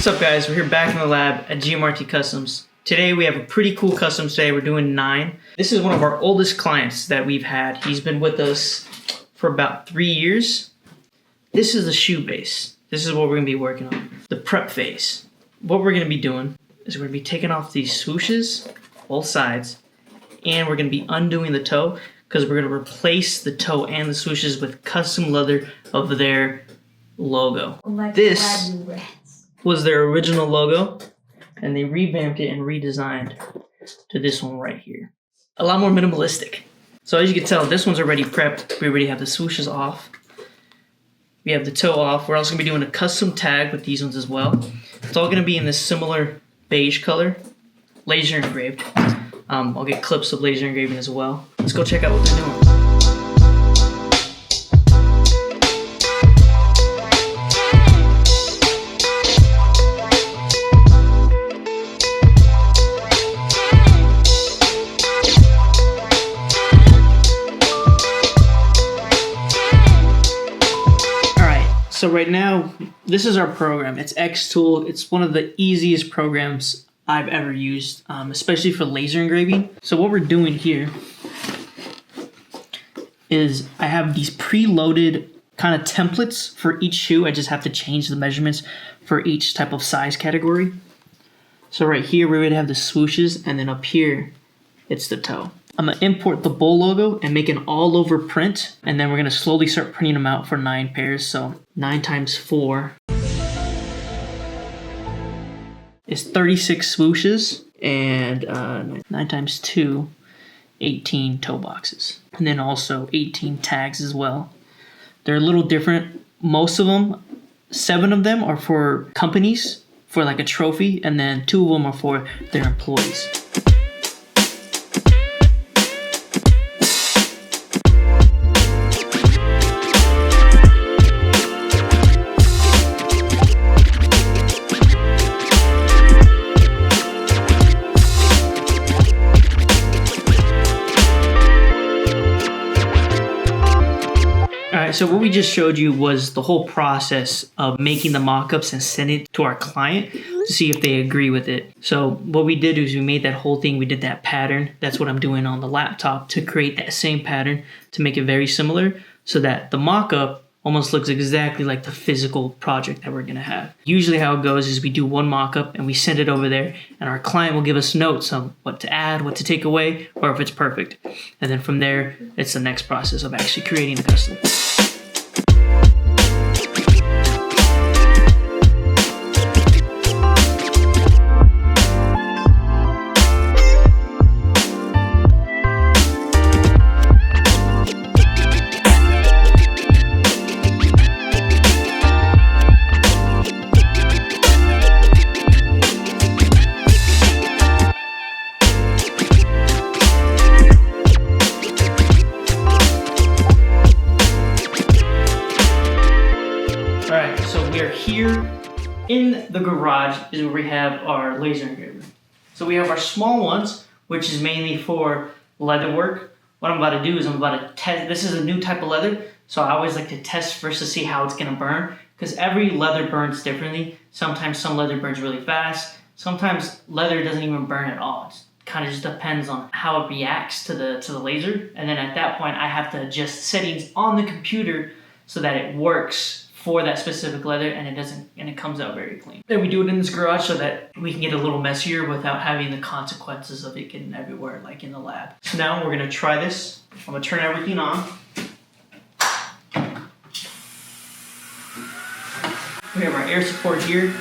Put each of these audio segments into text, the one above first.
What's up guys, we're here back in the lab at GMRT Customs. Today we have a pretty cool custom today. We're doing 9. This is one of our oldest clients that we've had. He's been with us for about 3 years. This is the shoe base. This is what we're gonna be working on. The prep phase. What we're gonna be doing is we're gonna be taking off these swooshes, both sides, and we're gonna be undoing the toe because we're gonna replace the toe and the swooshes with custom leather of their logo. This was their original logo, and they revamped it and redesigned to this one right here. A lot more minimalistic. So as you can tell, this one's already prepped. We already have the swooshes off. We have the toe off. We're also gonna be doing a custom tag with these ones as well. It's all gonna be in this similar beige color, laser engraved. I'll get clips of laser engraving as well. Let's go check out what they're doing. So right now, this is our program. It's X-Tool. It's one of the easiest programs I've ever used, especially for laser engraving. So what we're doing here is I have these preloaded kind of templates for each shoe. I just have to change the measurements for each type of size category. So right here, we would have the swooshes, and then up here, it's the toe. I'm gonna import the bull logo and make an all over print, and then we're gonna slowly start printing them out for 9 pairs. So 9 times 4 is 36 swooshes, and 9 times 2, 18 toe boxes. And then also 18 tags as well. They're a little different. Most of them, 7 of them are for companies, for like a trophy, and then 2 of them are for their employees. So what we just showed you was the whole process of making the mock-ups and sending it to our client to see if they agree with it. So what we did is we made that whole thing, we did that pattern. That's what I'm doing on the laptop to create that same pattern to make it very similar so that the mock-up almost looks exactly like the physical project that we're gonna have. Usually how it goes is we do one mock-up and we send it over there and our client will give us notes on what to add, what to take away, or if it's perfect. And then from there, it's the next process of actually creating the custom. Here in the garage is where we have our laser engraver. So we have our small ones, which is mainly for leather work. What I'm about to do is I'm about to test. This is a new type of leather, so I always like to test first to see how it's gonna burn, because every leather burns differently. Sometimes some leather burns really fast. Sometimes leather doesn't even burn at all. It kind of just depends on how it reacts to the laser. And then at that point, I have to adjust settings on the computer so that it works for that specific leather and it comes out very clean. And we do it in this garage so that we can get a little messier without having the consequences of it getting everywhere like in the lab. So now we're gonna try this. I'm gonna turn everything on. We have our air support here.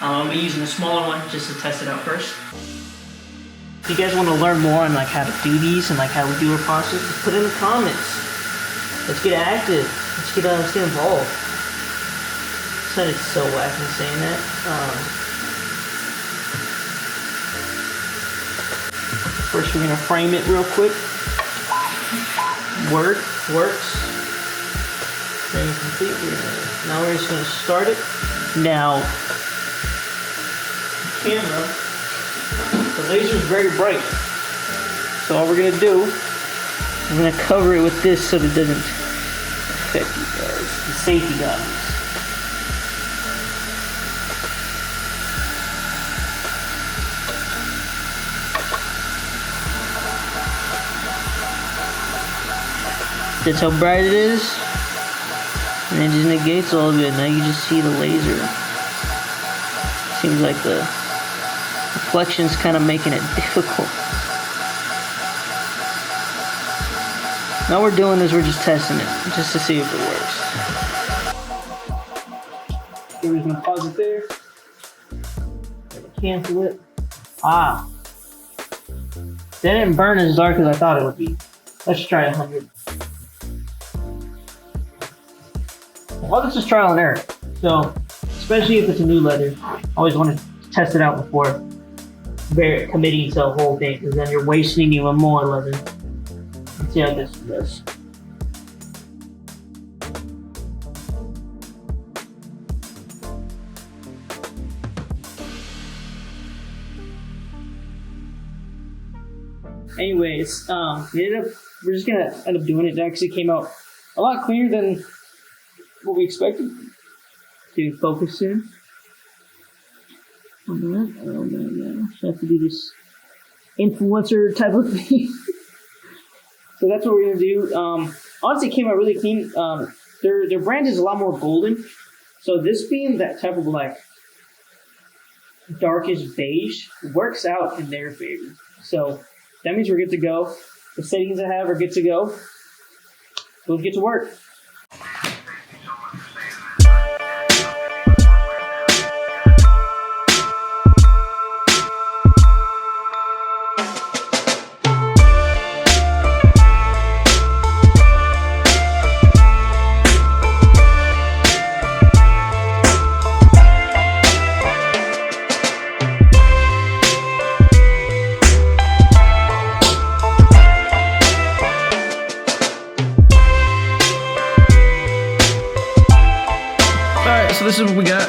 I'm gonna be using a smaller one just to test it out first. If you guys wanna learn more on like how to do these and like how we do our process, just put it in the comments. Let's get active. Let's get involved. It's so wacky saying that. First we're gonna frame it real quick. Works. Frame complete. Now we're just gonna start it. Now, the camera, the laser is very bright. So all we're gonna do, we're gonna cover it with this so that it doesn't affect you guys. The safety goggles. That's how bright it is. And it just negates all of it. Now you just see the laser. Seems like the reflection's kind of making it difficult. All we're doing is we're just testing it, just to see if it works. So we're gonna pause it there. Cancel it. Ah. That didn't burn as dark as I thought it would be. Let's try 100. Well, this is trial and error. So, especially if it's a new leather, I always want to test it out before committing to the whole thing, because then you're wasting even more leather. Let's see how this does. Anyways, we're just gonna end up doing it. It actually came out a lot cleaner than what we expected. Dude, focus in. Oh man, I have to do this influencer type of thing. So that's what we're gonna do. Honestly, it came out really clean. Their brand is a lot more golden. So this being that type of like darkish beige works out in their favor. So that means we're good to go. The settings I have are good to go. So let's get to work. So this is what we got.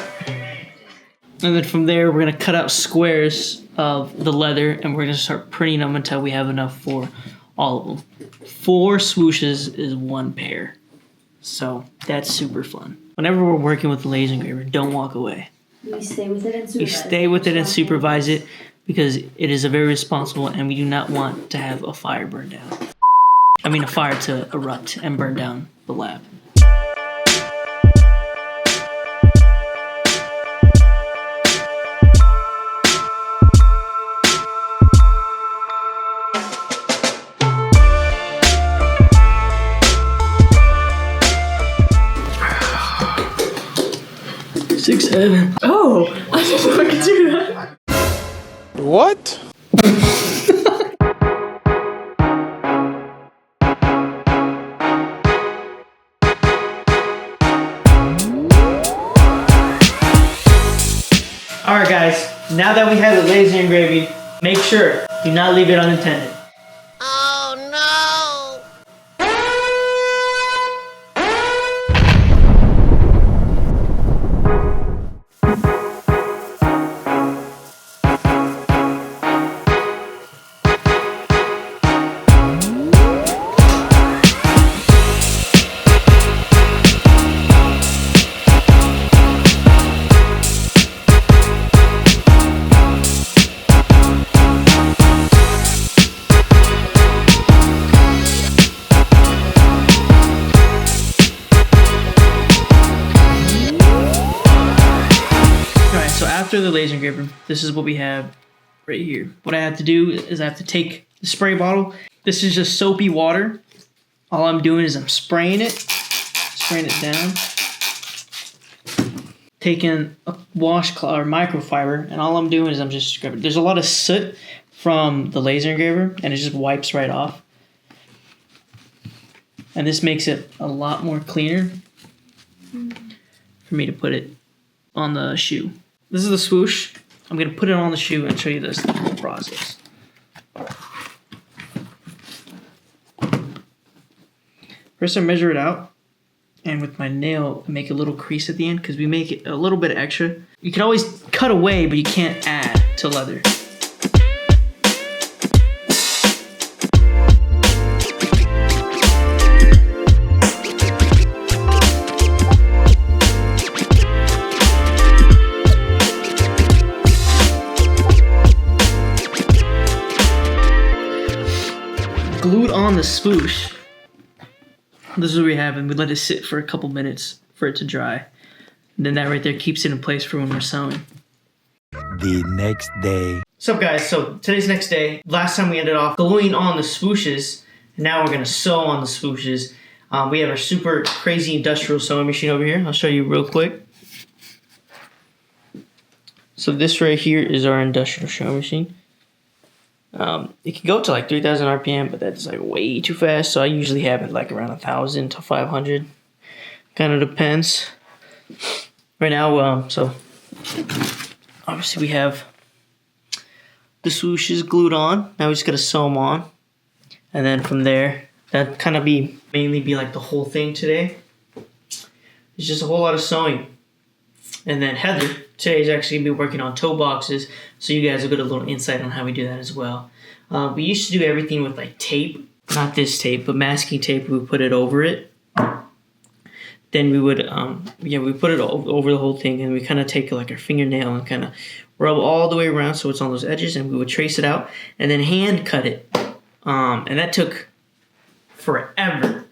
And then from there, we're gonna cut out squares of the leather and we're gonna start printing them until we have enough for all of them. 4 swooshes is 1 pair. So that's super fun. Whenever we're working with the laser engraver, don't walk away. We stay with it and supervise it. We stay with it and supervise it because it is a very responsible and we do not want to have a fire burn down. I mean a fire to erupt and burn down the lab. Six, 7. Oh, I didn't know I could do that. What? Alright guys, now that we have the laser engraving, make sure, do not leave it unattended. So after the laser engraver, this is what we have right here. What I have to do is I have to take the spray bottle. This is just soapy water. All I'm doing is I'm spraying it down. Taking a washcloth or microfiber, and all I'm doing is I'm just scrubbing. There's a lot of soot from the laser engraver, and it just wipes right off. And this makes it a lot more cleaner for me to put it on the shoe. This is the swoosh. I'm going to put it on the shoe and show you this whole process. First I measure it out, and with my nail I make a little crease at the end because we make it a little bit extra. You can always cut away, but you can't add to leather. Glued on the swoosh This is what we have, and we let it sit for a couple minutes for it to dry. And then that right there keeps it in place for when we're sewing. The next day. What's up, guys? So today's next day. Last time we ended off gluing on the swooshes, and now we're gonna sew on the swooshes. We have our super crazy industrial sewing machine over here. I'll show you real quick. So this right here is our industrial sewing machine. It can go to like 3,000 RPM, but that's like way too fast. So I usually have it like around 1,000 to 500. Kind of depends. Right now, so obviously we have the swooshes glued on. Now we just gotta sew them on, and then from there, that kind of mainly be like the whole thing today. It's just a whole lot of sewing. And then Heather today is actually gonna be working on toe boxes, so you guys will get a little insight on how we do that as well. We used to do everything with like tape, not this tape, but masking tape. We would put it over it. Then we would, we put it over the whole thing, and we kind of take like our fingernail and kind of rub all the way around so it's on those edges, and we would trace it out and then hand cut it. And that took forever.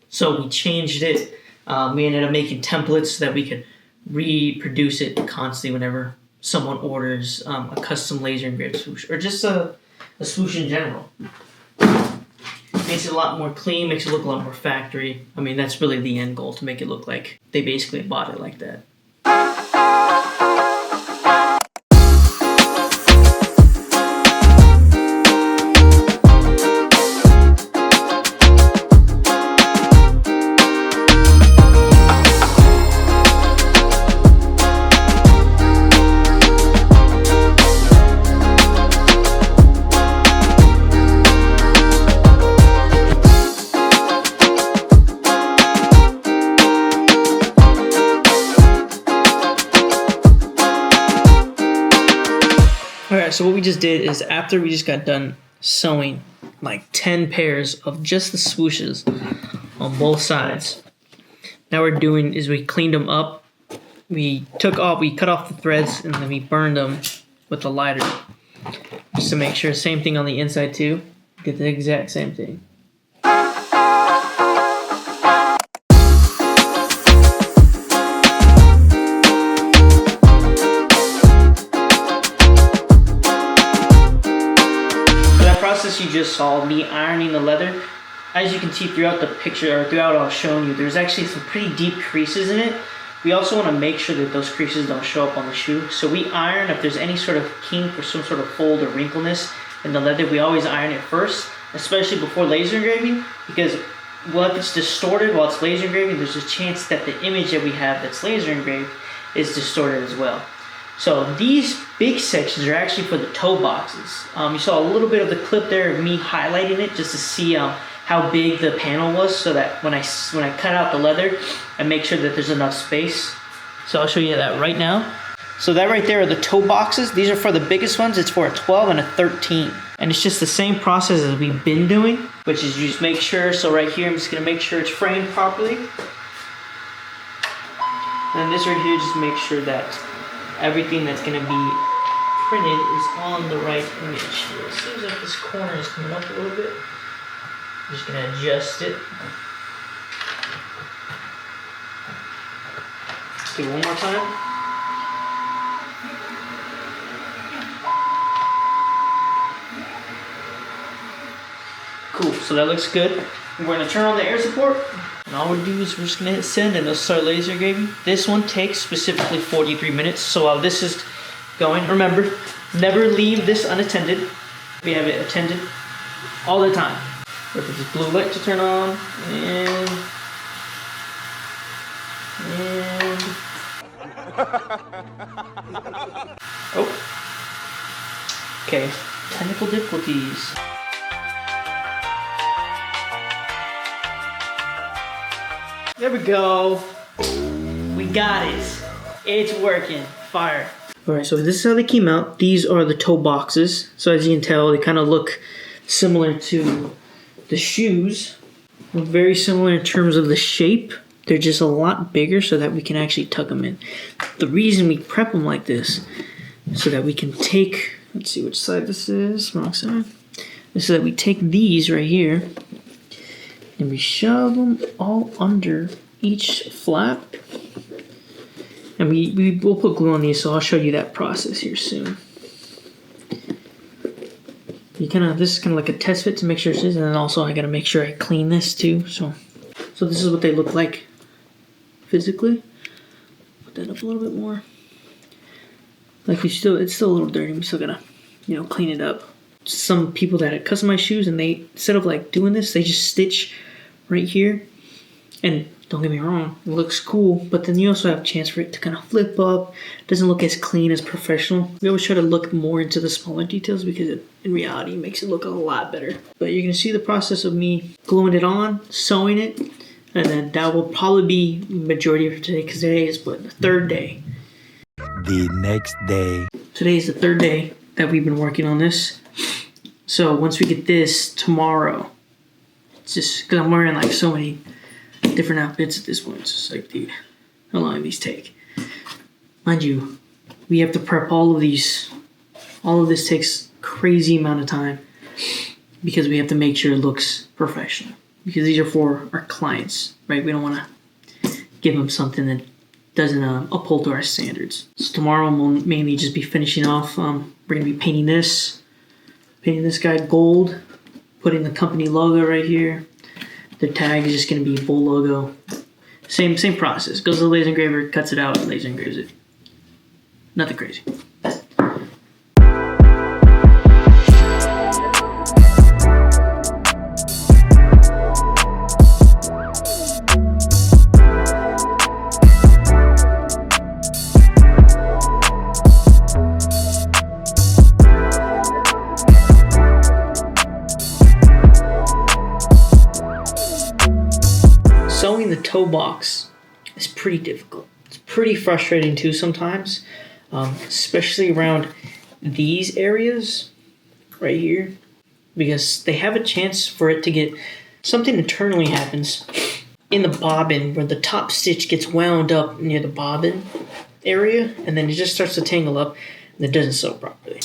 So we changed it. We ended up making templates so that we could reproduce it constantly whenever someone orders a custom laser engraved swoosh, or just a swoosh in general. Makes it a lot more clean, makes it look a lot more factory. I mean, that's really the end goal, to make it look like they basically bought it like that. Alright, so what we just did is, after we just got done sewing like 10 pairs of just the swooshes on both sides, now we're doing is we cleaned them up. We cut off the threads, and then we burned them with a lighter just to make sure. Same thing on the inside too. Get the exact same thing. Process you just saw, me ironing the leather. As you can see throughout the picture, or throughout what I was showing you, there's actually some pretty deep creases in it. We also want to make sure that those creases don't show up on the shoe. So we iron if there's any sort of kink or some sort of fold or wrinkleness in the leather. We always iron it first, especially before laser engraving, because if it's distorted while it's laser engraving, there's a chance that the image that we have that's laser engraved is distorted as well. So these big sections are actually for the toe boxes. You saw a little bit of the clip there of me highlighting it just to see how big the panel was, so that when I cut out the leather, I make sure that there's enough space. So I'll show you that right now. So that right there are the toe boxes. These are for the biggest ones. It's for a 12 and a 13. And it's just the same process as we've been doing, which is you just make sure. So right here, I'm just gonna make sure it's framed properly. And this right here, just make sure that everything that's going to be printed is on the right image. It seems like this corner is coming up a little bit. I'm just going to adjust it. Do it one more time. Cool, so that looks good. We're going to turn on the air support. And all we do is we're just going to hit send, and it'll start laser engraving. This one takes specifically 43 minutes. So while this is going, remember, never leave this unattended. We have it attended all the time. Wait for this blue light to turn on, and oh, okay, technical difficulties. There we go. We got it. It's working. Fire. Alright, so this is how they came out. These are the toe boxes. So as you can tell, they kind of look similar to the shoes. Very similar in terms of the shape. They're just a lot bigger so that we can actually tuck them in. The reason we prep them like this is so that we can take, let's see which side this is, wrong side. Is so that we take these right here And we shove them all under each flap. And we'll put glue on these, so I'll show you that process here soon. This is kind of like a test fit to make sure it is, and then also I gotta make sure I clean this too. So this is what they look like physically. Put that up a little bit more. Like it's still a little dirty. We still gotta, clean it up. Some people that customize shoes, and they, instead of like doing this, they just stitch right here. And don't get me wrong, it looks cool, but then you also have a chance for it to kind of flip up. It doesn't look as clean as professional. We always try to look more into the smaller details because in reality it makes it look a lot better. But you're gonna see the process of me gluing it on, sewing it, and then that will probably be the majority of today, because today is the third day. The next day. Today is the third day that we've been working on this. So once we get this tomorrow, it's just because I'm wearing like so many different outfits at this point. It's just like, dude, how long do these take? Mind you, we have to prep all of these. All of this takes crazy amount of time because we have to make sure it looks professional. Because these are for our clients, right? We don't want to give them something that doesn't uphold to our standards. So tomorrow we'll mainly just be finishing off. We're gonna be painting this guy gold, putting the company logo right here. The tag is just going to be bull logo. Same process. Goes to the laser engraver, cuts it out, laser engraves it. Nothing crazy. Sewing the toe box is pretty difficult. It's pretty frustrating too sometimes, especially around these areas right here, because they have a chance for it to get, something internally happens in the bobbin where the top stitch gets wound up near the bobbin area, and then it just starts to tangle up and it doesn't sew properly.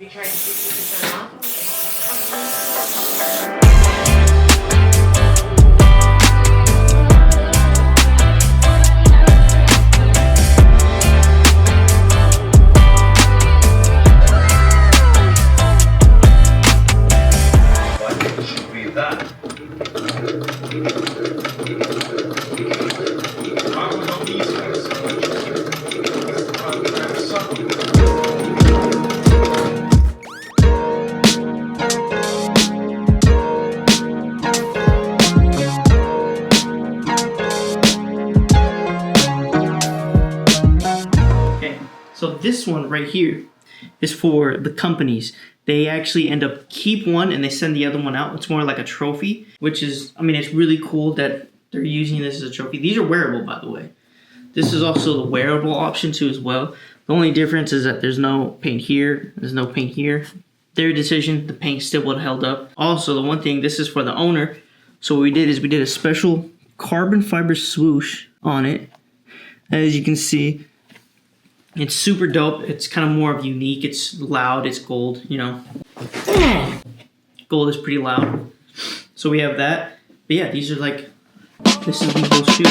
You tried to see if off? Why should be that? I would not these guys. So this one right here is for the companies. They actually end up keep one and they send the other one out. It's more like a trophy, which is, I mean, it's really cool that they're using this as a trophy. These are wearable, by the way. This is also the wearable option too as well. The only difference is that there's no paint here. There's no paint here. Their decision, the paint still would have held up. Also, the one thing, this is for the owner. So what we did is we did a special carbon fiber swoosh on it. As you can see, it's super dope. It's kind of more of unique. It's loud. It's gold, you know. Gold is pretty loud. So we have that. But yeah, these are like, this is the whole shoe.